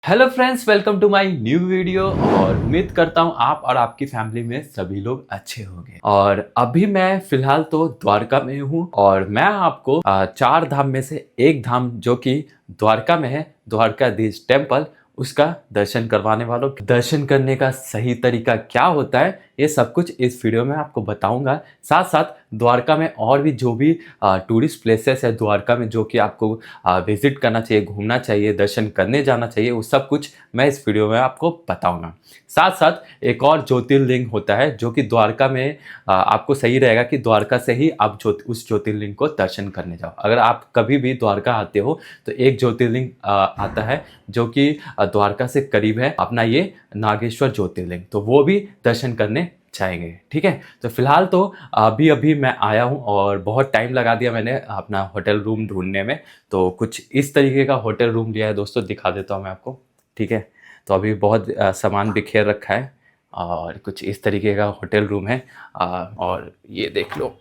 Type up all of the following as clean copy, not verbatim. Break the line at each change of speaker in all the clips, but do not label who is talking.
Hello friends, welcome to my new video. और उम्मीद करता हूँ आप और आपकी फैमिली में सभी लोग अच्छे होंगे। और अभी मैं फिलहाल तो द्वारका में हूँ और मैं आपको चार धाम में से एक धाम जो कि द्वारका में है, द्वारकाधीश टेम्पल, उसका दर्शन करवाने वालों। दर्शन करने का सही तरीका क्या होता है ये सब कुछ इस वीडियो में आपको बताऊंगा। साथ साथ द्वारका में और भी जो भी टूरिस्ट प्लेसेस है द्वारका में जो कि आपको विजिट करना चाहिए, घूमना चाहिए, दर्शन करने जाना चाहिए, वो सब कुछ मैं इस वीडियो में आपको बताऊंगा। साथ साथ एक और ज्योतिर्लिंग होता है जो कि द्वारका में आपको सही रहेगा कि द्वारका से ही आप उस ज्योतिर्लिंग को दर्शन करने जाओ। अगर आप कभी भी द्वारका आते हो तो एक ज्योतिर्लिंग आता है जो कि द्वारका से करीब है, अपना ये नागेश्वर ज्योतिर्लिंग, तो वो भी दर्शन करने जाएंगे। ठीक है, तो फिलहाल तो अभी अभी मैं आया हूँ और बहुत टाइम लगा दिया मैंने अपना होटल रूम ढूंढने में। तो कुछ इस तरीके का होटल रूम लिया है दोस्तों, दिखा देता हूँ मैं आपको। ठीक है, तो अभी बहुत सामान बिखेर रखा है और कुछ इस तरीके का होटल रूम है। और ये देख लो,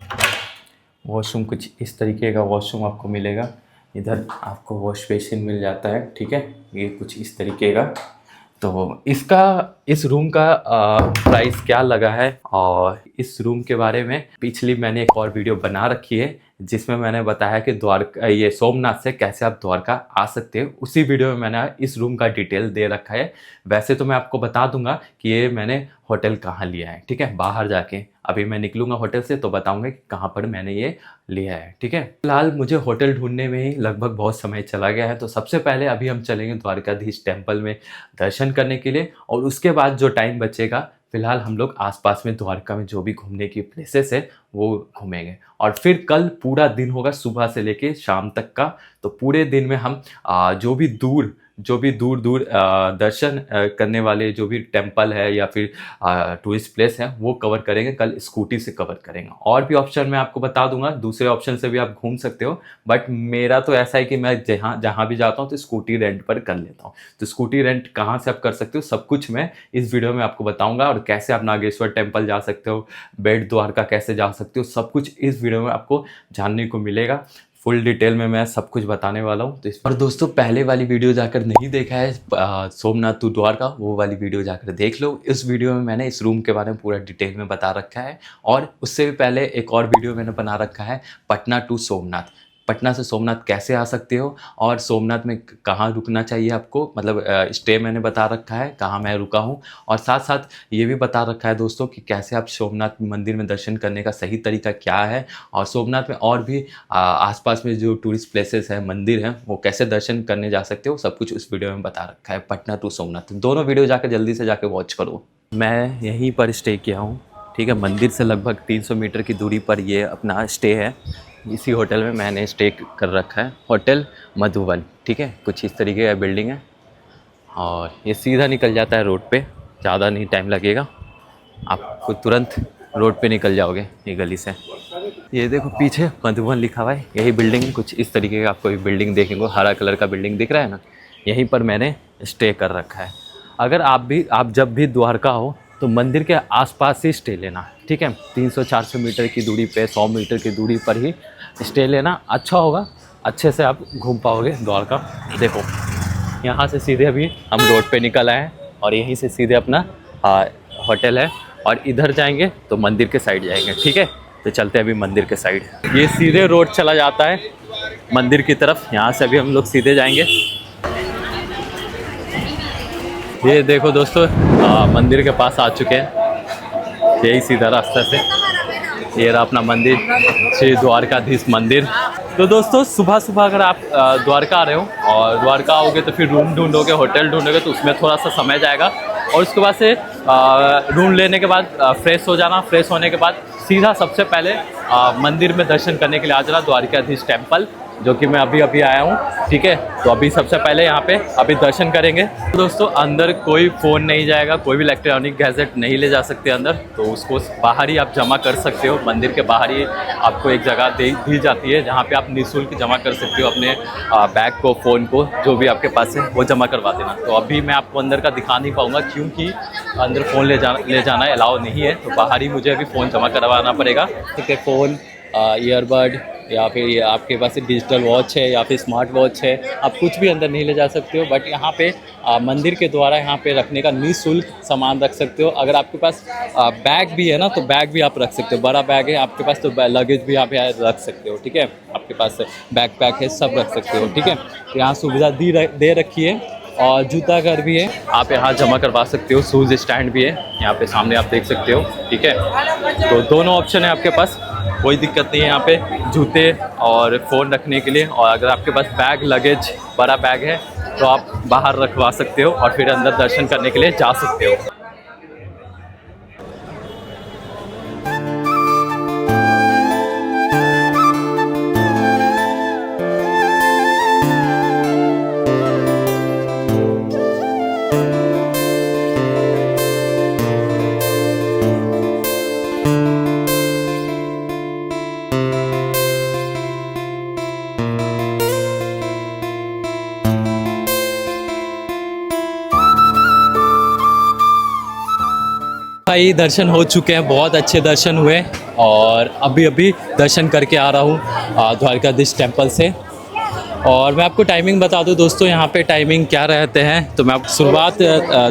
वॉशरूम कुछ इस तरीके का वॉशरूम आपको मिलेगा। इधर आपको वॉश बेसिन मिल जाता है। ठीक है, ये कुछ इस तरीके का। तो इस रूम का प्राइस क्या लगा है और इस रूम के बारे में पिछली मैंने एक और वीडियो बना रखी है जिसमें मैंने बताया कि द्वारका ये सोमनाथ से कैसे आप द्वारका आ सकते हो। उसी वीडियो में मैंने इस रूम का डिटेल दे रखा है। वैसे तो मैं आपको बता दूंगा कि ये मैंने होटल कहाँ लिया है। ठीक है, बाहर जाके अभी मैं निकलूंगा होटल से तो बताऊंगा कि कहाँ पर मैंने ये लिया है। ठीक है, फिलहाल मुझे होटल ढूंढने में ही लगभग बहुत समय चला गया है। तो सबसे पहले अभी हम चलेंगे द्वारकाधीश टेम्पल में दर्शन करने के लिए और उसके बाद जो टाइम बचेगा फिलहाल हम लोग आसपास में द्वारका में जो भी घूमने की प्लेसेस है वो घूमेंगे। और फिर कल पूरा दिन होगा सुबह से लेके शाम तक का। तो पूरे दिन में हम जो भी दूर दूर दर्शन करने वाले जो भी टेम्पल है या फिर टूरिस्ट प्लेस है वो कवर करेंगे। कल स्कूटी से कवर करेंगे। और भी ऑप्शन मैं आपको बता दूंगा, दूसरे ऑप्शन से भी आप घूम सकते हो, बट मेरा तो ऐसा है कि मैं जहाँ भी जाता हूँ तो स्कूटी रेंट पर कर लेता हूँ। तो स्कूटी रेंट कहाँ से आप कर सकते हो सब कुछ मैं इस वीडियो में आपको बताऊँगा। और कैसे आप नागेश्वर टेम्पल जा सकते हो, बेट द्वारका कैसे जा सकते हो, सब कुछ इस वीडियो में आपको जानने को मिलेगा। फुल डिटेल में मैं सब कुछ बताने वाला हूँ। तो और दोस्तों, पहले वाली वीडियो जाकर नहीं देखा है सोमनाथ टू द्वारका, वो वाली वीडियो जाकर देख लो। इस वीडियो में मैंने इस रूम के बारे में पूरा डिटेल में बता रखा है। और उससे भी पहले एक और वीडियो मैंने बना रखा है पटना टू सोमनाथ, पटना से सोमनाथ कैसे आ सकते हो और सोमनाथ में कहाँ रुकना चाहिए आपको, मतलब स्टे मैंने बता रखा है कहाँ मैं रुका हूँ। और साथ साथ ये भी बता रखा है दोस्तों कि कैसे आप सोमनाथ मंदिर में दर्शन करने का सही तरीका क्या है। और सोमनाथ में और भी आसपास में जो टूरिस्ट प्लेसेस हैं, मंदिर हैं, वो कैसे दर्शन करने जा सकते हो, सब कुछ उस वीडियो में बता रखा है। पटना टू सोमनाथ दोनों वीडियो जाकर जल्दी से जाकर वॉच करो। मैं यहीं पर स्टे किया हूँ। ठीक है, मंदिर से लगभग 300 मीटर की दूरी पर ये अपना स्टे है। इसी होटल में मैंने स्टे कर रखा है, होटल मधुबन। ठीक है, कुछ इस तरीके का बिल्डिंग है और ये सीधा निकल जाता है रोड पे, ज़्यादा नहीं टाइम लगेगा, आपको तुरंत रोड पे निकल जाओगे ये गली से। ये देखो पीछे मधुबन लिखा हुआ है, यही बिल्डिंग कुछ इस तरीके का आपको बिल्डिंग देखने को, हरा कलर का बिल्डिंग दिख रहा है ना, यहीं पर मैंने स्टे कर रखा है। अगर आप जब भी द्वारका हो तो मंदिर के आसपास ही स्टे लेना। ठीक है, 300-400 मीटर की दूरी पे, 100 मीटर की दूरी पर ही स्टे लेना, अच्छा होगा, अच्छे से आप घूम पाओगे द्वारका। देखो यहाँ से सीधे अभी हम रोड पे निकल आए हैं और यहीं से सीधे अपना होटल है और इधर जाएंगे तो मंदिर के साइड जाएंगे। ठीक है, तो चलते हैं अभी मंदिर के साइड। ये सीधे रोड चला जाता है मंदिर की तरफ, यहाँ से अभी हम लोग सीधे जाएंगे। ये देखो दोस्तों, मंदिर के पास आ चुके हैं, यही सीधा रास्ता से। ये रहा अपना मंदिर, श्री द्वारकाधीश मंदिर। तो दोस्तों, सुबह सुबह अगर आप द्वारका आ रहे हो और द्वारका आओगे तो फिर रूम ढूंढोगे, होटल ढूंढोगे, तो उसमें थोड़ा सा समय जाएगा। और उसके बाद से रूम लेने के बाद फ्रेश हो जाना, फ्रेश होने के बाद सीधा सबसे पहले मंदिर में दर्शन करने के लिए आ जाना, द्वारकाधीश टेम्पल, जो कि मैं अभी आया हूँ। ठीक है, तो अभी सबसे पहले यहाँ पे अभी दर्शन करेंगे। तो दोस्तों, अंदर कोई फ़ोन नहीं जाएगा, कोई भी इलेक्ट्रॉनिक गैजेट नहीं ले जा सकते अंदर, तो उसको बाहर ही आप जमा कर सकते हो। मंदिर के बाहर ही आपको एक जगह दी जाती है जहाँ पे आप निःशुल्क जमा कर सकते हो अपने बैग को, फ़ोन को, जो भी आपके पास है वो जमा करवा देना। तो अभी मैं आपको अंदर का दिखा नहीं पाऊँगा क्योंकि अंदर फ़ोन ले जाना अलाउ नहीं है, तो बाहर ही मुझे अभी फ़ोन जमा करवाना पड़ेगा। ठीक है, फ़ोन, ईयरबड, या फिर ये आपके पास डिजिटल वॉच है या फिर स्मार्ट वॉच है, आप कुछ भी अंदर नहीं ले जा सकते हो। बट यहाँ पे मंदिर के द्वारा यहाँ पे रखने का निःशुल्क सामान रख सकते हो। अगर आपके पास बैग भी है ना, तो बैग भी आप रख सकते हो। बड़ा बैग है आपके पास तो लगेज भी आप यहाँ रख सकते हो, ठीक है। आपके पास बैग पैक है, सब रख सकते हो, ठीक है। तो यहाँ सुविधा दे रखी है। और जूता घर भी है, आप यहाँ जमा करवा सकते हो। शूज़ स्टैंड भी है यहाँ पे सामने, आप देख सकते हो, ठीक है। तो दोनों ऑप्शन है आपके पास, कोई दिक्कत नहीं है यहाँ पे जूते और फ़ोन रखने के लिए। और अगर आपके पास बैग लगेज बड़ा बैग है तो आप बाहर रखवा सकते हो और फिर अंदर दर्शन करने के लिए जा सकते हो। भाई दर्शन हो चुके हैं, बहुत अच्छे दर्शन हुए। और अभी दर्शन करके आ रहा हूँ द्वारकाधीश टेम्पल से। और मैं आपको टाइमिंग बता दूं दोस्तों, यहाँ पे टाइमिंग क्या रहते हैं। तो मैं आपको शुरुआत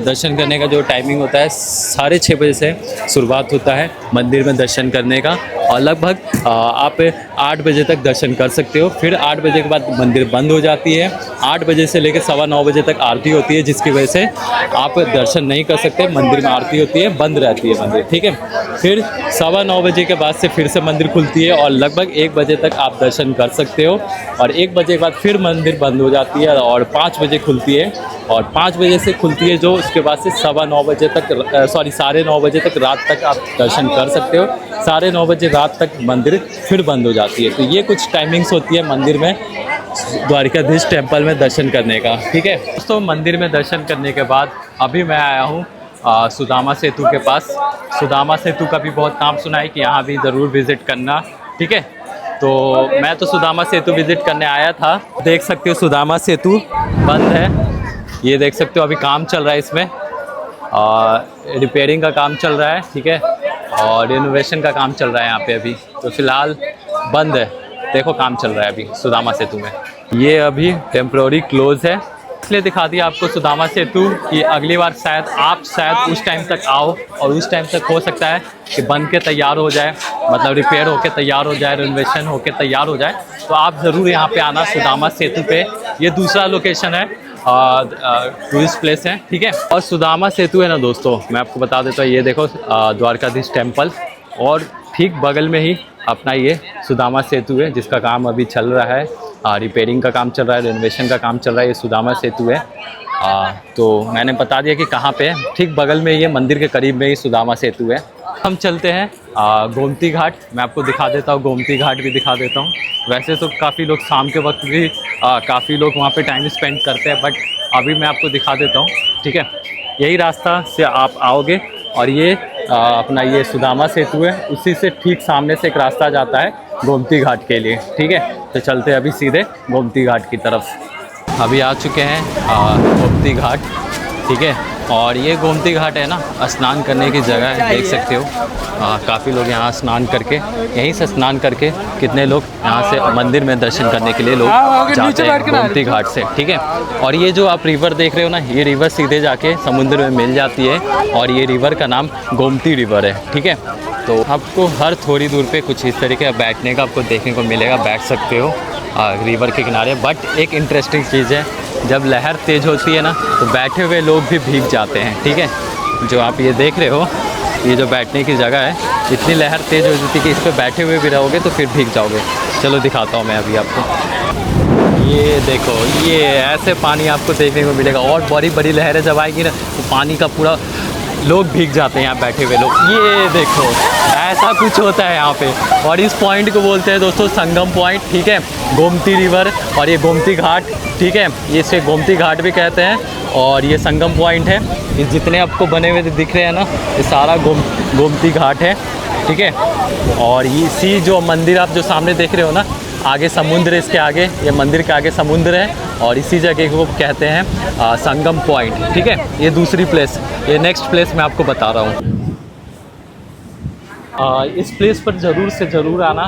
दर्शन करने का जो टाइमिंग होता है 6:30 बजे से शुरुआत होता है मंदिर में दर्शन करने का। और लगभग आप 8 बजे तक दर्शन कर सकते हो। फिर 8 बजे के बाद मंदिर बंद हो जाती है। 8 बजे से लेकर 9:15 बजे तक आरती होती है, जिसकी वजह से आप दर्शन नहीं कर सकते। मंदिर में आरती होती है, बंद रहती है मंदिर, ठीक है। फिर 9:15 बजे के बाद से फिर से मंदिर खुलती है और लगभग 1 बजे तक आप दर्शन कर सकते हो। और 1 बजे के बाद फिर मंदिर बंद हो जाती है और 5 बजे खुलती है। और 5 बजे से खुलती है जो, उसके बाद से 9:15 बजे तक 9:30 बजे तक रात तक आप दर्शन कर सकते हो। 9:30 बजे रात तक मंदिर फिर बंद हो जाती है। तो ये कुछ टाइमिंग्स होती है मंदिर में द्वारकाधीश टेम्पल में दर्शन करने का, ठीक है दोस्तों। मंदिर में दर्शन करने के बाद अभी मैं आया हूँ सुदामा सेतु के पास। सुदामा सेतु का भी बहुत नाम सुना है कि यहाँ भी ज़रूर विज़िट करना, ठीक है। तो मैं तो सुदामा सेतु विज़िट करने आया था। देख सकते हो सुदामा सेतु बंद है, ये देख सकते हो। अभी काम चल रहा है इसमें, रिपेयरिंग का काम चल रहा है, ठीक है। और रिनोवेशन का काम चल रहा है यहाँ पे अभी। तो फिलहाल बंद है, देखो काम चल रहा है अभी सुदामा सेतु में। ये अभी टेम्प्रोरी क्लोज़ है, इसलिए दिखा दिया आपको सुदामा सेतु कि अगली बार शायद उस टाइम तक आओ और उस टाइम तक हो सकता है कि बन के तैयार हो जाए, मतलब रिपेयर होके तैयार हो जाए, रिनोवेशन होके तैयार हो जाए। तो आप ज़रूर यहाँ पे आना सुदामा सेतु पे। ये दूसरा लोकेशन है, टूरिस्ट प्लेस है, ठीक है। और सुदामा सेतु है ना दोस्तों, मैं आपको बता देता हूँ, ये देखो द्वारकाधीश टेम्पल और ठीक बगल में ही अपना ये सुदामा सेतु है, जिसका काम अभी चल रहा है। रिपेयरिंग का काम चल रहा है, रिनोवेशन का काम चल रहा है। ये सुदामा सेतु है। तो मैंने बता दिया कि कहाँ पे है, ठीक बगल में ये मंदिर के करीब में ही सुदामा सेतु है। हम चलते हैं गोमती घाट। मैं आपको दिखा देता हूँ, गोमती घाट भी दिखा देता हूँ। वैसे तो काफ़ी लोग शाम के वक्त भी काफ़ी लोग वहाँ पे टाइम स्पेंड करते हैं, बट अभी मैं आपको दिखा देता हूँ, ठीक है। यही रास्ता से आप आओगे और ये अपना ये सुदामा सेतु है, उसी से ठीक सामने से एक रास्ता जाता है गोमती घाट के लिए, ठीक है। तो चलते हैं अभी सीधे गोमती घाट की तरफ। अभी आ चुके हैं गोमती घाट, ठीक है। और ये गोमती घाट है ना, स्नान करने की जगह है, देख सकते हो। काफ़ी लोग यहाँ स्नान करके, यहीं से स्नान करके कितने लोग यहाँ से मंदिर में दर्शन करने के लिए लोग जाते हैं गोमती घाट से, ठीक है। और ये जो आप रिवर देख रहे हो ना, ये रिवर सीधे जाके समुद्र में मिल जाती है और ये रिवर का नाम गोमती रिवर है, ठीक है। तो आपको हर थोड़ी दूर पे कुछ इस तरीके का बैठने का आपको देखने को मिलेगा, बैठ सकते हो रिवर के किनारे। बट एक इंटरेस्टिंग चीज़ है, जब लहर तेज़ होती है ना, तो बैठे हुए लोग भी भीग जाते हैं, ठीक है। जो आप ये देख रहे हो, ये जो बैठने की जगह है, इतनी लहर तेज़ हो जाती है कि इस पर बैठे हुए भी रहोगे तो फिर भीग जाओगे। चलो दिखाता हूँ मैं अभी आपको। ये देखो, ये ऐसे पानी आपको देखने को मिलेगा। और बड़ी बड़ी लहरें जब आएगी ना, तो पानी का पूरा लोग भीग जाते हैं यहाँ बैठे हुए लोग। ये देखो, ऐसा कुछ होता है यहाँ पे। और इस पॉइंट को बोलते हैं दोस्तों संगम पॉइंट, ठीक है। गोमती रिवर और ये गोमती घाट, ठीक है। ये इसे गोमती घाट भी कहते हैं और ये संगम पॉइंट है। ये जितने आपको बने हुए दिख रहे हैं ना, ये सारा गोमती घाट है, ठीक है। और इसी जो मंदिर आप जो सामने देख रहे हो ना, आगे समुद्र है, इसके आगे, ये मंदिर के आगे समुद्र है और इसी जगह को कहते हैं संगम पॉइंट, ठीक है। ये दूसरी प्लेस, ये नेक्स्ट प्लेस मैं आपको बता रहा हूँ।
इस प्लेस पर ज़रूर से ज़रूर आना।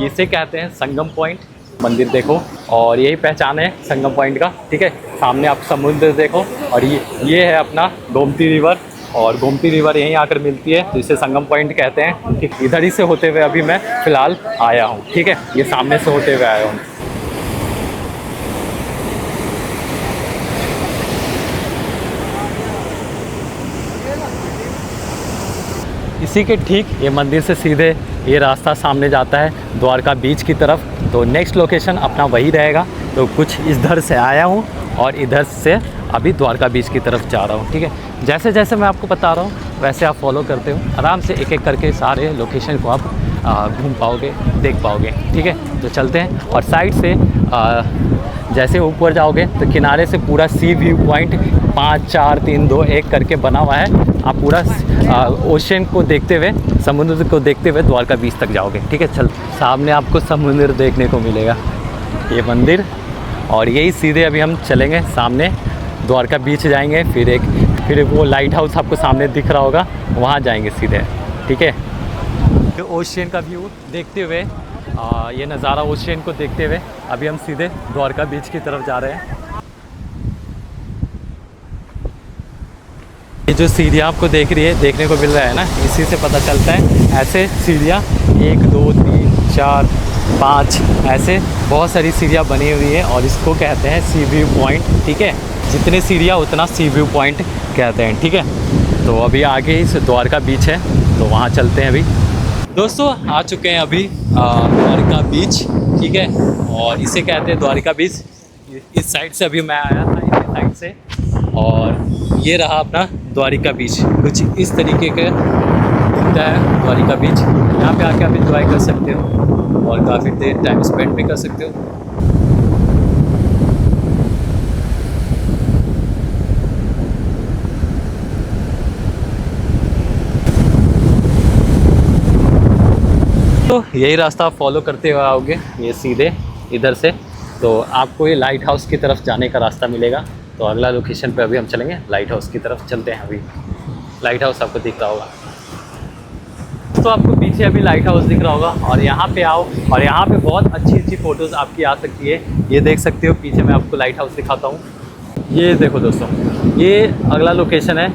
इसे कहते हैं संगम पॉइंट। मंदिर देखो और यही पहचान है संगम पॉइंट का, ठीक है। सामने आप समुद्र देखो और ये है अपना गोमती रिवर, और गोमती रिवर यहीं आकर मिलती है, तो इसे संगम पॉइंट कहते हैं। ठीक, इधर ही से होते हुए अभी मैं फ़िलहाल आया हूँ, ठीक है। ये सामने से होते हुए आया हूँ। इसी के ठीक ये मंदिर से सीधे ये रास्ता सामने जाता है द्वारका बीच की तरफ। तो नेक्स्ट लोकेशन अपना वही रहेगा। तो कुछ इधर से आया हूँ और इधर से अभी द्वारका बीच की तरफ जा रहा हूँ, ठीक है। जैसे जैसे मैं आपको बता रहा हूँ वैसे आप फॉलो करते हो, आराम से एक एक करके सारे लोकेशन को आप घूम पाओगे, देख पाओगे, ठीक है। तो चलते हैं। और साइड से जैसे ऊपर जाओगे तो किनारे से पूरा सी व्यू पॉइंट 5 4 3 2 1 करके बना हुआ है। आप पूरा ओशन को देखते हुए, समुद्र को देखते हुए द्वारका बीच तक जाओगे, ठीक है। चल, सामने आपको समुद्र देखने को मिलेगा, ये मंदिर, और यही सीधे अभी हम चलेंगे सामने द्वारका बीच जाएंगे। फिर वो लाइट हाउस आपको सामने दिख रहा होगा, वहाँ जाएंगे सीधे, ठीक है। तो ओशियन का व्यू देखते हुए, ये नज़ारा ओशियन को देखते हुए अभी हम सीधे द्वारका बीच की तरफ जा रहे हैं। ये जो सीढ़ियाँ आपको देखने को मिल रहा है ना, इसी से पता चलता है। ऐसे सीढ़ियाँ 1 2 3 4 5 ऐसे बहुत सारी सीढ़ियाँ बनी हुई है, और इसको कहते हैं सी व्यू पॉइंट, ठीक है। जितने सीढ़ियाँ उतना सी व्यू पॉइंट कहते हैं, ठीक है। तो अभी आगे ही द्वारका बीच है, तो वहाँ चलते हैं अभी। दोस्तों आ चुके हैं अभी द्वारका बीच, ठीक है। और इसे कहते हैं द्वारका बीच। इस साइड से अभी मैं आया था, इस साइड से, और ये रहा अपना द्वारका बीच। कुछ इस तरीके का दिखता है द्वारका बीच। यहाँ पे आके आप एंजॉय कर सकते हो और काफ़ी देर टाइम स्पेंड भी कर सकते हो। तो यही रास्ता आप फॉलो करते हुए आओगे, ये सीधे इधर से, तो आपको ये लाइट हाउस की तरफ जाने का रास्ता मिलेगा। तो अगला लोकेशन पे अभी हम चलेंगे, लाइट हाउस की तरफ चलते हैं। अभी लाइट हाउस आपको दिख रहा होगा, तो आपको पीछे अभी लाइट हाउस दिख रहा होगा, और यहाँ पे आओ और यहाँ पे बहुत अच्छी अच्छी फ़ोटोज़ आपकी आ सकती है। ये देख सकते हो पीछे, मैं आपको लाइट हाउस दिखाता हूँ। ये देखो दोस्तों, ये अगला लोकेशन है।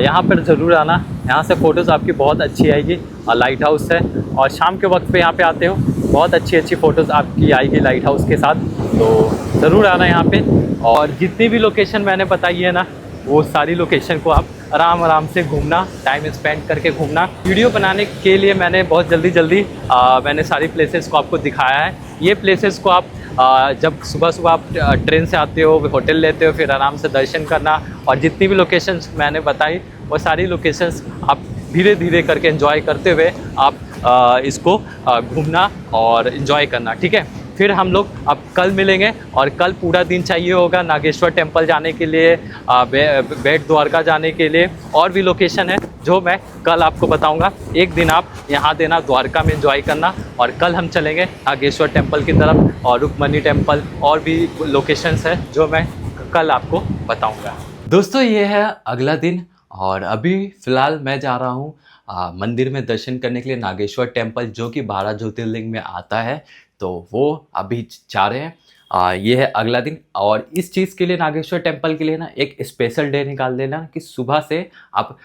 यहाँ पर ज़रूर आना, यहाँ से फ़ोटोज़ आपकी बहुत अच्छी आएगी। लाइट हाउस है, और शाम के वक्त पे यहाँ पे आते हो, बहुत अच्छी अच्छी फ़ोटोज़ आपकी आएगी लाइट हाउस के साथ। तो ज़रूर आना यहाँ पे। और जितनी भी लोकेशन मैंने बताई है ना, वो सारी लोकेशन को आप आराम से घूमना, टाइम स्पेंड करके घूमना। वीडियो बनाने के लिए मैंने बहुत जल्दी मैंने सारी प्लेसेस को आपको दिखाया है। ये प्लेसेस को आप जब सुबह आप ट्रेन से आते हो, होटल लेते हो, फिर आराम से दर्शन करना। और जितनी भी लोकेशंस मैंने बताई वो सारी लोकेशंस आप धीरे धीरे करके एंजॉय करते हुए आप इसको घूमना और एंजॉय करना, ठीक है। फिर हम लोग अब कल मिलेंगे, और कल पूरा दिन चाहिए होगा नागेश्वर टेम्पल जाने के लिए, बेट द्वारका जाने के लिए, और भी लोकेशन है जो मैं कल आपको बताऊंगा। एक दिन आप यहाँ देना द्वारका में एंजॉय करना, और कल हम चलेंगे नागेश्वर टेम्पल की तरफ, और रुक्मणी टेम्पल, और भी लोकेशंस है जो मैं कल आपको बताऊँगा।
दोस्तों ये है अगला दिन, और अभी फ़िलहाल मैं जा रहा हूँ मंदिर में दर्शन करने के लिए, नागेश्वर टेम्पल, जो कि 12 ज्योतिर्लिंग में आता है। तो वो अभी जा रहे हैं। ये है अगला दिन, और इस चीज़ के लिए, नागेश्वर टेम्पल के लिए ना, एक स्पेशल डे निकाल देना कि सुबह से आप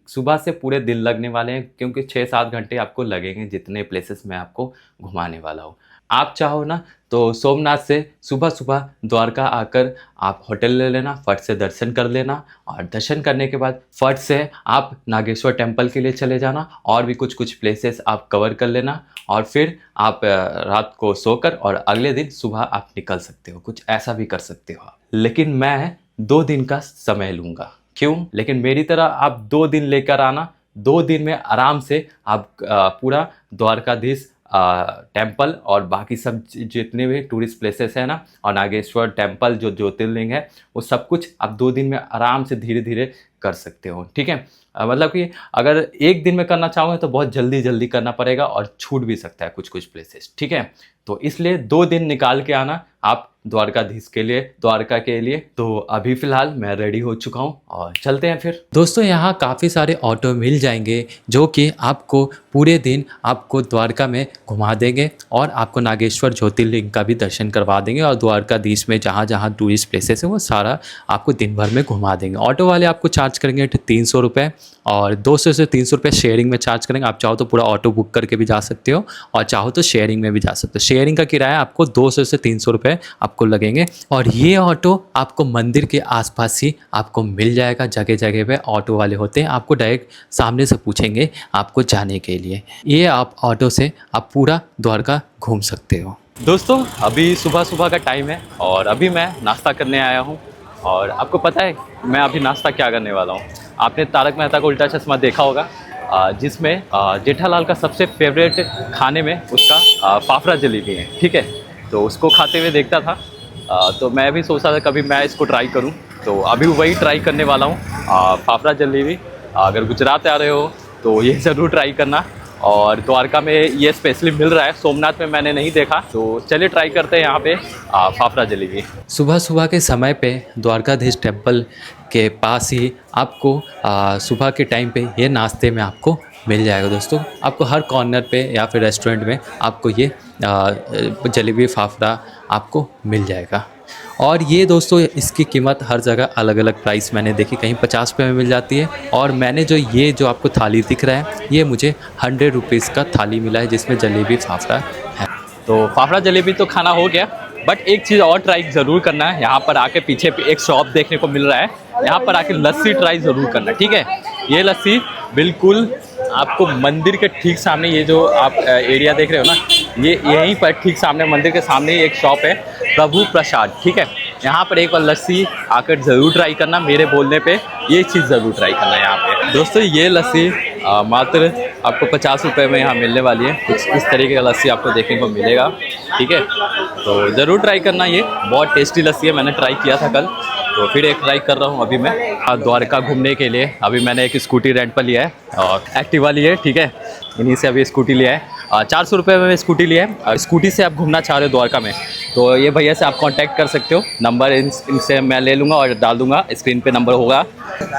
सुबह से पूरे दिन लगने वाले हैं, क्योंकि 6-7 घंटे आपको लगेंगे जितने प्लेसेस मैं आपको घुमाने वाला हूँ। आप चाहो ना तो सोमनाथ से सुबह सुबह द्वारका आकर आप होटल ले लेना, फट से दर्शन कर लेना, और दर्शन करने के बाद फट से आप नागेश्वर टेम्पल के लिए चले जाना, और भी कुछ प्लेसेस आप कवर कर लेना, और फिर आप रात को सोकर और अगले दिन सुबह आप निकल सकते हो। कुछ ऐसा भी कर सकते हो आप। लेकिन मैं 2 दिन का समय लूँगा। क्यों? लेकिन मेरी तरह आप 2 दिन लेकर आना। 2 दिन में आराम से आप पूरा द्वारकाधीश टेम्पल और बाकी सब जितने भी टूरिस्ट प्लेसेस हैं ना, और नागेश्वर टेम्पल जो ज्योतिर्लिंग है, वो सब कुछ आप 2 दिन में आराम से धीरे धीरे कर सकते हो। ठीक है, मतलब कि अगर एक दिन में करना चाहोगे तो बहुत जल्दी जल्दी करना पड़ेगा और छूट भी सकता है कुछ कुछ प्लेसेस। ठीक है, तो इसलिए 2 दिन निकाल के आना आप द्वारकाधीश के लिए, द्वारका के लिए। तो अभी फिलहाल मैं रेडी हो चुका हूँ और चलते हैं फिर। दोस्तों यहाँ काफ़ी सारे ऑटो मिल जाएंगे जो कि आपको पूरे दिन आपको द्वारका में घुमा देंगे और आपको नागेश्वर ज्योतिर्लिंग का भी दर्शन करवा देंगे और द्वारकाधीश में जहाँ जहाँ टूरिस्ट प्लेसेस हैं वो सारा आपको दिन भर में घुमा देंगे। ऑटो वाले आपको चार्ज करेंगे 300 रुपये और 200 से 300 रुपये शेयरिंग में चार्ज करेंगे। आप चाहो तो पूरा ऑटो बुक करके भी जा सकते हो और चाहो तो शेयरिंग में भी जा सकते हो। शेयरिंग का किराया आपको 200 से 300 रुपये आपको लगेंगे और ये ऑटो आपको मंदिर के आसपास ही आपको मिल जाएगा। जगह जगह पे ऑटो वाले होते हैं, आपको डायरेक्ट सामने से पूछेंगे आपको जाने के लिए। ये आप ऑटो से आप पूरा द्वारका घूम सकते हो। दोस्तों अभी सुबह सुबह का टाइम है और अभी मैं नाश्ता करने आया हूँ और आपको पता है मैं अभी नाश्ता क्या करने वाला हूँ। आपने तारक मेहता का उल्टा चश्मा देखा होगा जिसमें जेठालाल का सबसे फेवरेट खाने में उसका फाफड़ा जलेबी है। ठीक है, तो उसको खाते हुए देखता था तो मैं भी सोचा था कभी मैं इसको ट्राई करूं, तो अभी वही ट्राई करने वाला हूं। फाफड़ा जलेबी अगर गुजरात आ रहे हो तो ये ज़रूर ट्राई करना और द्वारका में ये स्पेशली मिल रहा है, सोमनाथ में मैंने नहीं देखा। तो चलिए ट्राई करते हैं यहाँ पे फाफड़ा जलेबी। सुबह सुबह के समय पे द्वारकाधीश टेम्पल के पास ही आपको सुबह के टाइम पे ये नाश्ते में आपको मिल जाएगा। दोस्तों आपको हर कॉर्नर पे या फिर रेस्टोरेंट में आपको ये जलेबी फाफड़ा आपको मिल जाएगा। और ये दोस्तों इसकी कीमत हर जगह अलग अलग प्राइस मैंने देखी, कहीं 50 रुपये में मिल जाती है और मैंने जो आपको थाली दिख रहा है ये मुझे 100 रुपीज़ का थाली मिला है जिसमें जलेबी फाफड़ा है। तो फाफड़ा जलेबी तो खाना हो गया, बट एक चीज़ और ट्राई ज़रूर करना है। यहाँ पर आके पीछे पे एक शॉप देखने को मिल रहा है, यहाँ पर आके लस्सी ट्राई ज़रूर करना है। ठीक है, ये लस्सी बिल्कुल आपको मंदिर के ठीक सामने, ये जो आप एरिया देख रहे हो ना, ये यहीं पर ठीक सामने मंदिर के सामने ही एक शॉप है प्रभु प्रसाद। ठीक है, यहाँ पर एक बार लस्सी आकर ज़रूर ट्राई करना, मेरे बोलने पे ये चीज़ ज़रूर ट्राई करना यहाँ पे। दोस्तों ये लस्सी मात्र आपको 50 रुपये में यहाँ मिलने वाली है। कुछ इस तरीके का लस्सी आपको देखने को मिलेगा। ठीक है, तो ज़रूर ट्राई करना, ये बहुत टेस्टी लस्सी है, मैंने ट्राई किया था कल, तो फिर एक ट्राई कर रहा हूँ अभी मैं। द्वारका घूमने के लिए अभी मैंने एक स्कूटी रेंट पर लिया है और एक्टिवा ली है। ठीक है, इन्हीं से अभी स्कूटी लिया है। 400 रुपये में स्कूटी लिया है। स्कूटी से आप घूमना चाह रहे हो द्वारका में तो ये भैया से आप कांटेक्ट कर सकते हो। नंबर इनसे मैं ले लूँगा और डाल दूँगा, स्क्रीन पे नंबर होगा।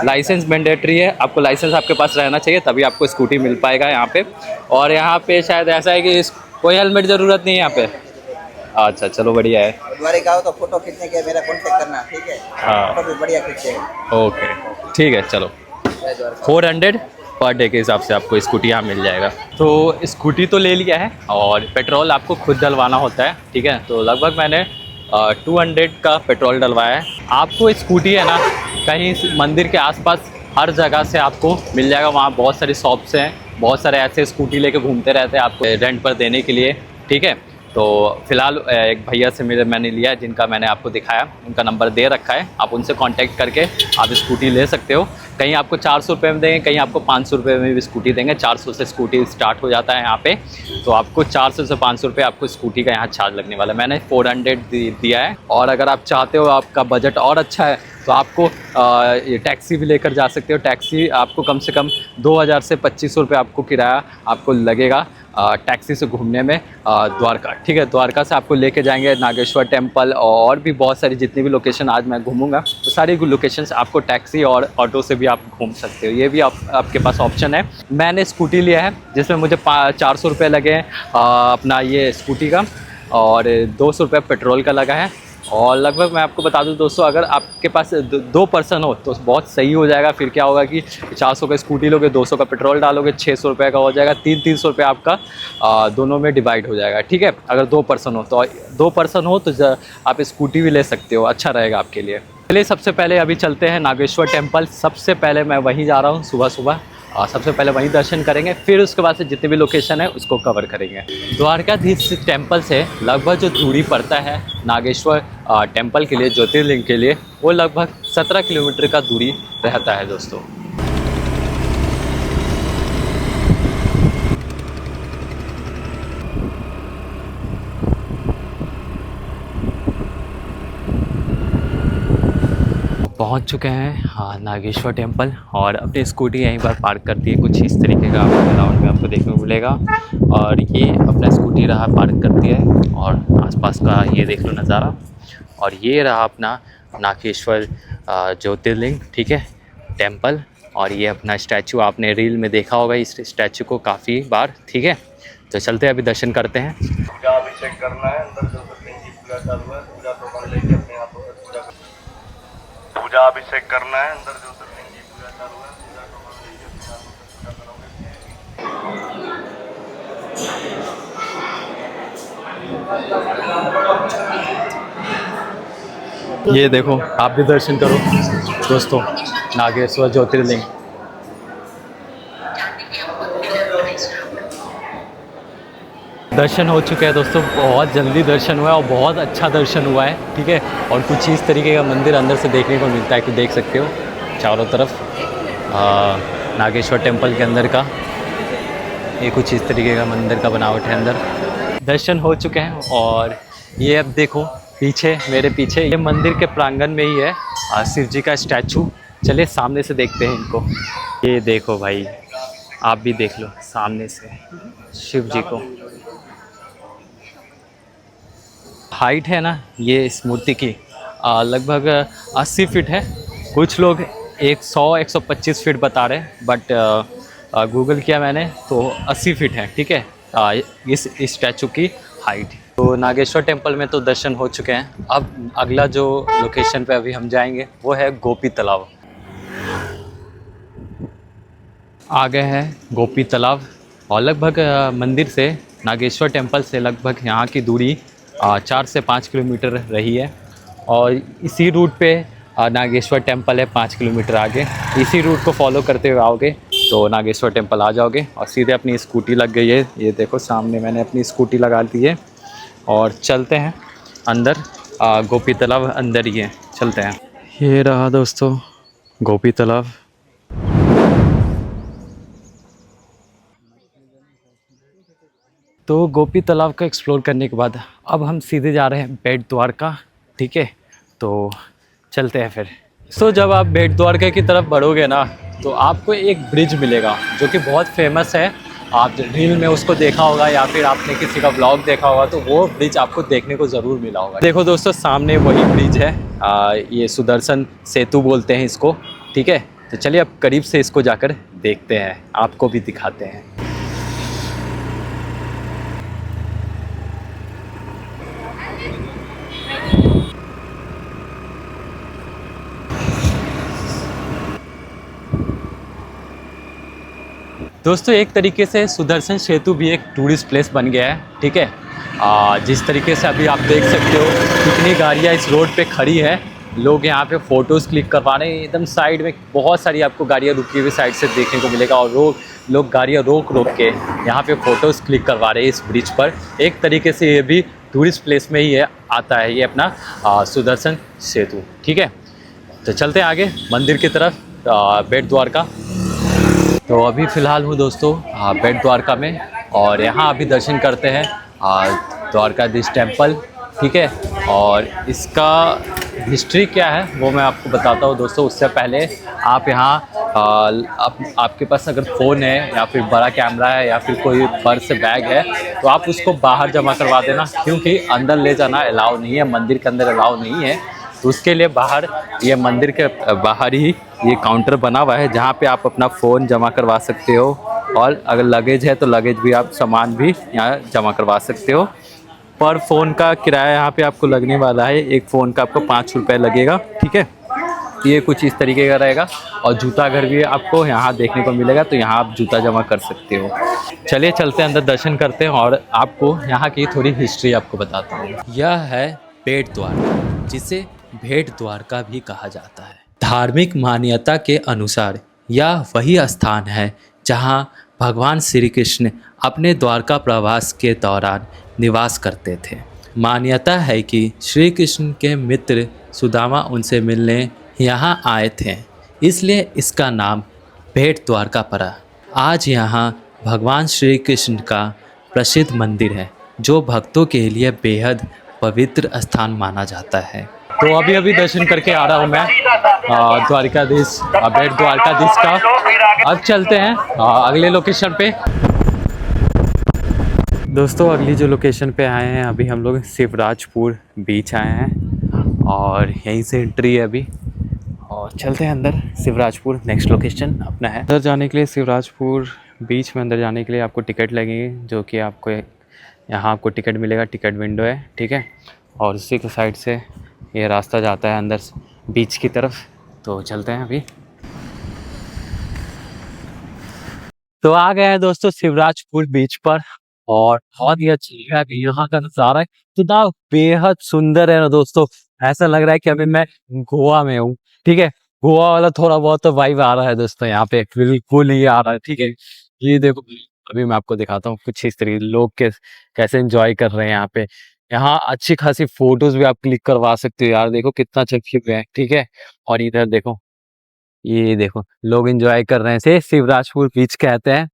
लाइसेंस मैंडेटरी है, आपको लाइसेंस आपके पास रहना चाहिए तभी आपको स्कूटी मिल पाएगा यहाँ पे। और यहाँ पे शायद ऐसा है कि कोई हेलमेट ज़रूरत नहीं है यहाँ पे। अच्छा चलो बढ़िया है।
द्वारका आओ तो फोटो खींचने के मेरा कांटेक्ट करना। ठीक है,
हाँ
फोटो भी बढ़िया खींचेगा।
ओके ठीक है, चलो 400 पर डे के हिसाब से आपको स्कूटी यहाँ मिल जाएगा। तो स्कूटी तो ले लिया है और पेट्रोल आपको खुद डलवाना होता है। ठीक है, तो लगभग मैंने 200 का पेट्रोल डलवाया है। आपको स्कूटी है ना कहीं मंदिर के आसपास हर जगह से आपको मिल जाएगा। वहाँ बहुत सारी शॉप्स हैं, बहुत सारे ऐसे स्कूटी लेके घूमते रहते हैं आपको रेंट पर देने के लिए। ठीक है, तो फिलहाल एक भैया से मैंने लिया है जिनका मैंने आपको दिखाया, उनका नंबर दे रखा है, आप उनसे कांटेक्ट करके आप स्कूटी ले सकते हो। कहीं आपको 400 रुपये में देंगे, कहीं आपको 500 रुपये में भी स्कूटी देंगे। 400 से स्कूटी स्टार्ट हो जाता है यहाँ पे, तो आपको 400 से 500 रुपये आपको स्कूटी का यहाँ चार्ज लगने वाला है। मैंने 400 दिया है और अगर आप चाहते हो आपका बजट और अच्छा है तो आपको ये टैक्सी भी लेकर जा सकते हो। टैक्सी आपको कम से कम 2000 से 2500 रुपये आपको किराया आपको लगेगा टैक्सी से घूमने में द्वारका। ठीक है, द्वारका से आपको लेके जाएंगे नागेश्वर टेम्पल और भी बहुत सारी जितनी भी लोकेशन आज मैं घूमूंगा तो सारी लोकेशंस आपको टैक्सी और ऑटो से भी आप घूम सकते हो। ये भी आपके पास ऑप्शन है। मैंने स्कूटी लिया है जिसमें मुझे 400 रुपये लगे अपना ये स्कूटी का और 200 रुपये पेट्रोल का लगा है। और लगभग मैं आपको बता दूं दोस्तों, अगर आपके पास 2 पर्सन हो तो बहुत सही हो जाएगा। फिर क्या होगा कि 400 का स्कूटी लोगे, 200 का पेट्रोल डालोगे, 600 रुपये का हो जाएगा। 300 रुपये आपका दोनों में डिवाइड हो जाएगा। ठीक है, अगर 2 पर्सन हो तो 2 पर्सन हो तो आप स्कूटी भी ले सकते हो, अच्छा रहेगा आपके लिए। चलिए सबसे पहले अभी चलते हैं नागेश्वर टेम्पल। सबसे पहले मैं वहीं जा रहा हूँ सुबह सुबह और सबसे पहले वहीं दर्शन करेंगे, फिर उसके बाद से जितनी भी लोकेशन है उसको कवर करेंगे। द्वारकाधीश टेम्पल से लगभग जो दूरी पड़ता है नागेश्वर टेम्पल के लिए, ज्योतिर्लिंग के लिए, वो लगभग 17 किलोमीटर का दूरी रहता है दोस्तों।
पहुंच चुके हैं हाँ नागेश्वर टेम्पल, और अपनी स्कूटी यहीं पर पार्क कर दी है। कुछ इस तरीके का ग्राउंड में आपको देखने को मिलेगा, और ये अपना स्कूटी रहा पार्क कर दिया है, और आसपास का ये देख लो नज़ारा। और ये रहा अपना नागेश्वर ज्योतिर्लिंग, ठीक है, टेम्पल। और ये अपना स्टैचू, आपने रील में देखा होगा इस स्टैचू को काफ़ी बार, ठीक है। तो चलते हैं अभी दर्शन करते हैं।
पूजा अभिषेक करना है, अंदर ज्योतिर्लिंग की पूजा चालू है, पूजा टोकन लेके अपने हाथों से पूजा अभिषेक करना है, अंदर ज्योतिर्लिंग की पूजा चालू है, पूजा टोकन लेके अपने हाथों से पूजा करोगे।
ये देखो, आप भी दर्शन करो दोस्तों, नागेश्वर ज्योतिर्लिंग। दर्शन हो चुके हैं दोस्तों, बहुत जल्दी दर्शन हुआ है और बहुत अच्छा दर्शन हुआ है, ठीक है। और कुछ इस तरीके का मंदिर अंदर से देखने को मिलता है कि देख सकते हो चारों तरफ नागेश्वर टेम्पल के अंदर का ये कुछ इस तरीके का मंदिर का बनावट है अंदर। दर्शन हो चुके हैं, और ये अब देखो पीछे, मेरे पीछे ये मंदिर के प्रांगण में ही है शिव जी का स्टैचू। चलिए सामने से देखते हैं इनको। ये देखो भाई, आप भी देख लो सामने से शिव जी को। हाइट है ना ये इस मूर्ति की लगभग 80 फीट है। कुछ लोग 100-125 फीट बता रहे हैं, बट गूगल किया मैंने तो 80 फीट है, ठीक है, इस स्टैचू की हाइट। तो नागेश्वर टेम्पल में तो दर्शन हो चुके हैं। अब अगला जो लोकेशन पे अभी हम जाएंगे वो है गोपी तालाब। आ गए हैं गोपी तालाब, और लगभग मंदिर से, नागेश्वर टेम्पल से लगभग यहाँ की दूरी 4 से 5 किलोमीटर रही है। और इसी रूट पे नागेश्वर टेम्पल है 5 किलोमीटर आगे। इसी रूट को फॉलो करते हुए आओगे तो नागेश्वर टेम्पल आ जाओगे, और सीधे अपनी स्कूटी लग गई है। ये देखो सामने मैंने अपनी स्कूटी लगा दी है, और चलते हैं अंदर। गोपी तालाब अंदर ही है, चलते हैं। ये रहा दोस्तों गोपी तालाब। तो गोपी तालाब का एक्सप्लोर करने के बाद अब हम सीधे जा रहे हैं बेट द्वारका, ठीक है। तो चलते हैं फिर। जब आप बेट द्वारका की तरफ बढ़ोगे ना तो आपको एक ब्रिज मिलेगा जो कि बहुत फेमस है। आप रील में उसको देखा होगा या फिर आपने किसी का ब्लॉग देखा होगा, तो वो ब्रिज आपको देखने को ज़रूर मिला होगा। देखो दोस्तों सामने वही ब्रिज है, ये सुदर्शन सेतु बोलते हैं इसको, ठीक है। तो चलिए अब करीब से इसको जाकर देखते हैं, आपको भी दिखाते हैं। दोस्तों एक तरीके से सुदर्शन सेतु भी एक टूरिस्ट प्लेस बन गया है, ठीक है। जिस तरीके से अभी आप देख सकते हो कितनी गाड़ियाँ इस रोड पे खड़ी है, लोग यहाँ पे फ़ोटोज़ क्लिक करवा रहे हैं। एकदम साइड में बहुत सारी आपको गाड़ियाँ रुकी हुई साइड से देखने को मिलेगा, और लोग गाड़ियाँ रोक के यहाँ पे फ़ोटोज़ क्लिक करवा रहे हैं इस ब्रिज पर। एक तरीके से ये भी टूरिस्ट प्लेस में ही आता है ये अपना सुदर्शन सेतु, ठीक है। तो चलते हैं आगे मंदिर की तरफ, बेट द्वारका। तो अभी फ़िलहाल हूँ दोस्तों बेट द्वारका में, और यहाँ अभी दर्शन करते हैं द्वारकाधीश टेम्पल, ठीक है। और इसका हिस्ट्री क्या है वो मैं आपको बताता हूँ दोस्तों। उससे पहले आप यहाँ आपके पास अगर फ़ोन है या फिर बड़ा कैमरा है या फिर कोई पर्स बैग है तो आप उसको बाहर जमा करवा देना, क्योंकि अंदर ले जाना अलाउ नहीं है, मंदिर के अंदर अलाउ नहीं है। तो उसके लिए बाहर, ये मंदिर के बाहर ही ये काउंटर बना हुआ है जहाँ पे आप अपना फ़ोन जमा करवा सकते हो, और अगर लगेज है तो लगेज भी, आप सामान भी यहाँ जमा करवा सकते हो। पर फ़ोन का किराया यहाँ पे आपको लगने वाला है, एक फ़ोन का आपको 5 रुपये लगेगा, ठीक है। ये कुछ इस तरीके का रहेगा, और जूता घर भी आपको यहाँ देखने को मिलेगा, तो यहाँ आप जूता जमा कर सकते हो। चलिए चलते हैं अंदर, दर्शन करते हैं और आपको यहाँ की थोड़ी हिस्ट्री आपको बताता हूँ।
यह है बेट द्वारका, जिसे भेट द्वारका भी कहा जाता है। धार्मिक मान्यता के अनुसार यह वही स्थान है जहाँ भगवान श्री कृष्ण अपने द्वारका प्रवास के दौरान निवास करते थे। मान्यता है कि श्री कृष्ण के मित्र सुदामा उनसे मिलने यहाँ आए थे, इसलिए इसका नाम भेट द्वारका पड़ा। आज यहाँ भगवान श्री कृष्ण का प्रसिद्ध मंदिर है, जो भक्तों के लिए बेहद पवित्र स्थान माना जाता है।
तो अभी अभी दर्शन करके आ रहा हूँ मैं द्वारकाधीश, बेट द्वारकाधीश का। अब चलते हैं अगले लोकेशन पे। दोस्तों अगली जो लोकेशन पे आए हैं, अभी हम लोग शिवराजपुर बीच आए हैं और यहीं से एंट्री है अभी, और चलते हैं अंदर। शिवराजपुर नेक्स्ट लोकेशन अपना है। अंदर जाने के लिए, शिवराजपुर बीच में अंदर जाने के लिए आपको टिकट लगेगी, जो कि आपको यहाँ आपको टिकट मिलेगा, टिकट विंडो है, ठीक है। और उसी के साइड से ये रास्ता जाता है अंदर बीच की तरफ। तो चलते हैं अभी। तो आ गए हैं दोस्तों शिवराजपुर बीच पर, और बहुत ही अच्छी है यहाँ का नज़ारा है, इतना बेहद सुंदर है ना दोस्तों। ऐसा लग रहा है कि अभी मैं गोवा में हूँ, ठीक है। गोवा वाला थोड़ा बहुत तो वाइब आ रहा है दोस्तों, यहाँ पे बिल्कुल ही आ रहा है, ठीक है। ये देखो, अभी मैं आपको दिखाता हूँ कुछ इस तरीके लोग कैसे एंजॉय कर रहे हैं यहाँ पे। यहाँ अच्छी खासी फोटोज भी आप क्लिक करवा सकते हो यार, देखो कितना अच्छा क्लिप है, ठीक है। और इधर देखो, ये देखो लोग एंजॉय कर रहे हैं, इसे शिवराजपुर बीच कहते हैं।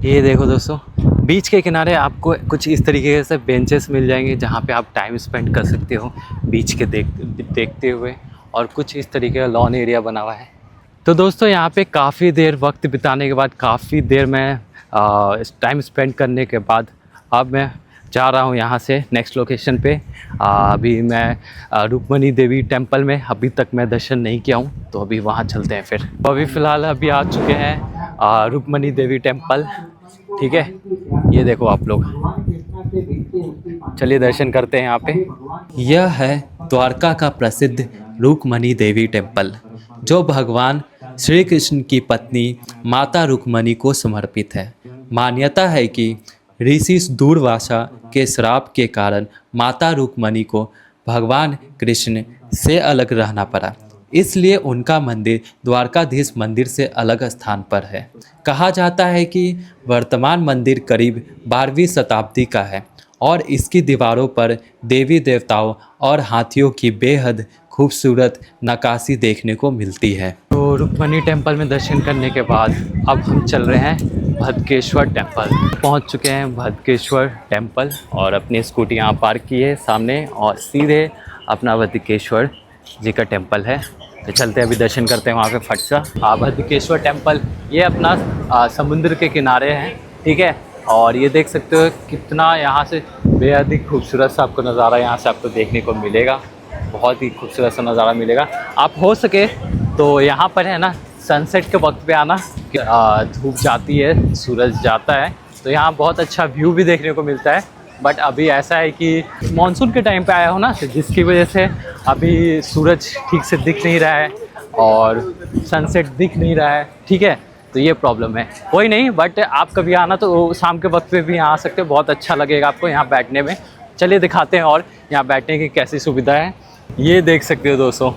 ये देखो दोस्तों, बीच के किनारे आपको कुछ इस तरीके से बेंचेस मिल जाएंगे, जहाँ पे आप टाइम स्पेंड कर सकते हो बीच के देखते हुए। और कुछ इस तरीके का लॉन एरिया बना हुआ है। तो दोस्तों यहाँ पे काफ़ी देर वक्त बिताने के बाद, काफ़ी देर मैं टाइम स्पेंड करने के बाद, अब मैं जा रहा हूँ यहाँ से नेक्स्ट लोकेशन पे। अभी मैं रुक्मणी देवी टेम्पल में अभी तक मैं दर्शन नहीं किया हूँ, तो अभी वहाँ चलते हैं फिर। तो अभी फ़िलहाल अभी आ चुके हैं रुक्मणी देवी टेम्पल, ठीक है। ये देखो आप लोग, चलिए दर्शन करते हैं यहाँ पे।
यह है द्वारका का प्रसिद्ध रुक्मणी देवी टेम्पल, जो भगवान श्री कृष्ण की पत्नी माता रुक्मणी को समर्पित है। मान्यता है कि ऋषि दूर्वासा के श्राप के कारण माता रुक्मणी को भगवान कृष्ण से अलग रहना पड़ा, इसलिए उनका मंदिर द्वारकाधीश मंदिर से अलग स्थान पर है। कहा जाता है कि वर्तमान मंदिर करीब 12वीं शताब्दी का है और इसकी दीवारों पर देवी देवताओं और हाथियों की बेहद खूबसूरत नक्काशी देखने को मिलती है।
तो रुक्मणी टेम्पल में दर्शन करने के बाद अब हम चल रहे हैं भदकेश्वर टेम्पल। पहुंच चुके हैं भदकेश्वर टेम्पल, और अपनी स्कूटी यहाँ पार्क की है सामने, और सीधे अपना भदकेश्वर जी का टेम्पल है। तो चलते हैं अभी दर्शन करते हैं वहाँ पे फट सा। भदकेश्वर टेम्पल ये अपना समुद्र के किनारे है, ठीक है। और ये देख सकते हो कितना यहाँ से बेहद ही खूबसूरत सा आपको नज़ारा यहाँ से आपको देखने को मिलेगा। बहुत ही खूबसूरत सा नज़ारा मिलेगा। आप हो सके तो यहाँ पर है ना सनसेट के वक्त पे आना, धूप जाती है सूरज जाता है, तो यहाँ बहुत अच्छा व्यू भी देखने को मिलता है। बट अभी ऐसा है कि मानसून के टाइम पे आया हो ना, जिसकी वजह से अभी सूरज ठीक से दिख नहीं रहा है और सनसेट दिख नहीं रहा है, ठीक है। तो ये प्रॉब्लम है, कोई नहीं। बट आप कभी आना तो शाम के वक्त पे भी यहाँ आ सकते हो, बहुत अच्छा लगेगा आपको यहाँ बैठने में। चलिए दिखाते हैं और यहाँ बैठने की कैसी सुविधा है। ये देख सकते हो दोस्तों,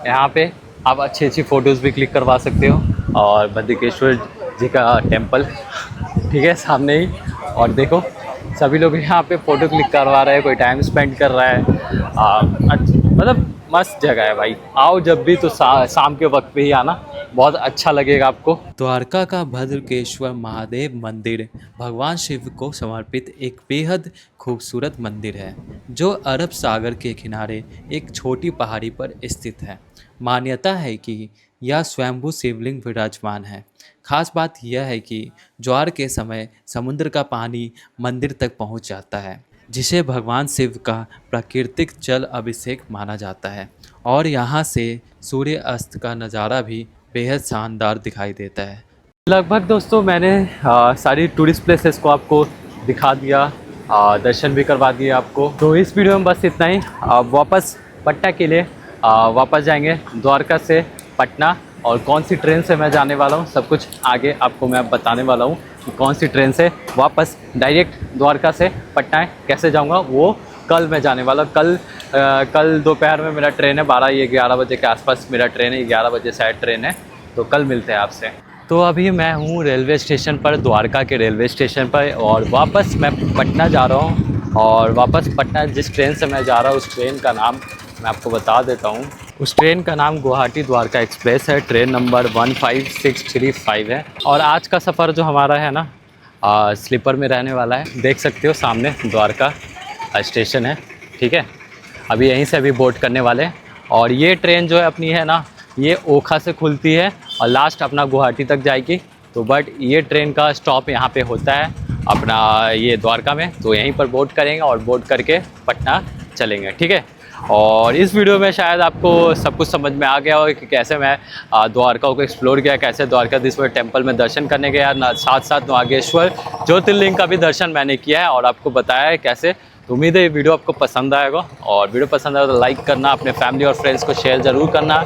यहाँ पे आप अच्छी अच्छी फ़ोटोज़ भी क्लिक करवा सकते हो। और भद्रकेश्वर जी का टेम्पल, ठीक है, सामने ही। और देखो सभी लोग यहाँ पे फ़ोटो क्लिक करवा रहे हैं, कोई टाइम स्पेंड कर रहा है। मतलब मस्त जगह है भाई, आओ जब भी तो शाम के वक्त पे ही आना, बहुत अच्छा लगेगा आपको।
द्वारका का भद्रकेश्वर महादेव मंदिर भगवान शिव को समर्पित एक बेहद खूबसूरत मंदिर है, जो अरब सागर के किनारे एक छोटी पहाड़ी पर स्थित है। मान्यता है कि यह स्वयंभू शिवलिंग विराजमान है। खास बात यह है कि ज्वार के समय समुद्र का पानी मंदिर तक पहुंच जाता है, जिसे भगवान शिव का प्राकृतिक जल अभिषेक माना जाता है। और यहाँ से सूर्य अस्त का नज़ारा भी बेहद शानदार दिखाई देता है।
लगभग दोस्तों मैंने सारी टूरिस्ट प्लेसेस को आपको दिखा दिया, दर्शन भी करवा दिए आपको। तो इस वीडियो में बस इतना ही। वापस पटना के लिए वापस जाएंगे द्वारका से पटना, और कौन सी ट्रेन से मैं जाने वाला हूँ सब कुछ आगे आपको मैं बताने वाला हूँ कि कौन सी ट्रेन से वापस डायरेक्ट द्वारका से पटना कैसे जाऊँगा, वो कल मैं जाने वाला। कल दोपहर में मेरा ट्रेन है, 12 या 11 बजे के आसपास मेरा ट्रेन है, 11 बजे शायद ट्रेन है। तो कल मिलते हैं आपसे। तो अभी मैं हूँ रेलवे स्टेशन पर, द्वारका के रेलवे स्टेशन पर, और वापस मैं पटना जा रहा हूँ। और वापस पटना जिस ट्रेन से मैं जा रहा हूँ उस ट्रेन का नाम मैं आपको बता देता हूँ। उस ट्रेन का नाम गुवाहाटी द्वारका एक्सप्रेस है। ट्रेन नंबर 15635 है। और आज का सफ़र जो हमारा है ना स्लीपर में रहने वाला है। देख सकते हो सामने द्वारका स्टेशन है, ठीक है। अभी यहीं से अभी बोर्ड करने वाले हैं। और ये ट्रेन जो है अपनी है ना, ये ओखा से खुलती है और लास्ट अपना गुवाहाटी तक जाएगी। तो बट ये ट्रेन का स्टॉप यहाँ पे होता है अपना ये द्वारका में। तो यहीं पर बोर्ड करेंगे और बोर्ड करके पटना चलेंगे, ठीक है। और इस वीडियो में शायद आपको सब कुछ समझ में आ गया हो कि कैसे मैं द्वारका को एक्सप्लोर किया, कैसे द्वारकाधीश्वर टेंपल में दर्शन करने गया, साथ साथ नागेश्वर ज्योतिर्लिंग का भी दर्शन मैंने किया है और आपको बताया है कैसे। तो उम्मीद है ये वीडियो आपको पसंद आएगा। और वीडियो पसंद आए तो लाइक करना, अपने फैमिली और फ्रेंड्स को शेयर ज़रूर करना।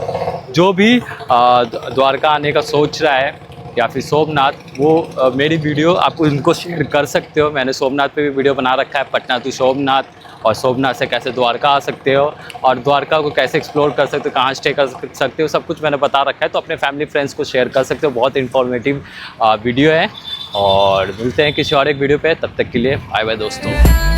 जो भी द्वारका आने का सोच रहा है या फिर सोमनाथ, वो मेरी वीडियो आप उनको शेयर कर सकते हो। मैंने सोमनाथ पे भी वीडियो बना रखा है, पटना टू सोमनाथ, और सोमनाथ से कैसे द्वारका आ सकते हो और द्वारका को कैसे एक्सप्लोर कर सकते हो, कहाँ स्टे कर सकते हो, सब कुछ मैंने बता रखा है। तो अपने फैमिली फ्रेंड्स को शेयर कर सकते हो। बहुत इन्फॉर्मेटिव वीडियो है। और मिलते हैं किसी और एक वीडियो पे, तब तक के लिए बाय बाय दोस्तों।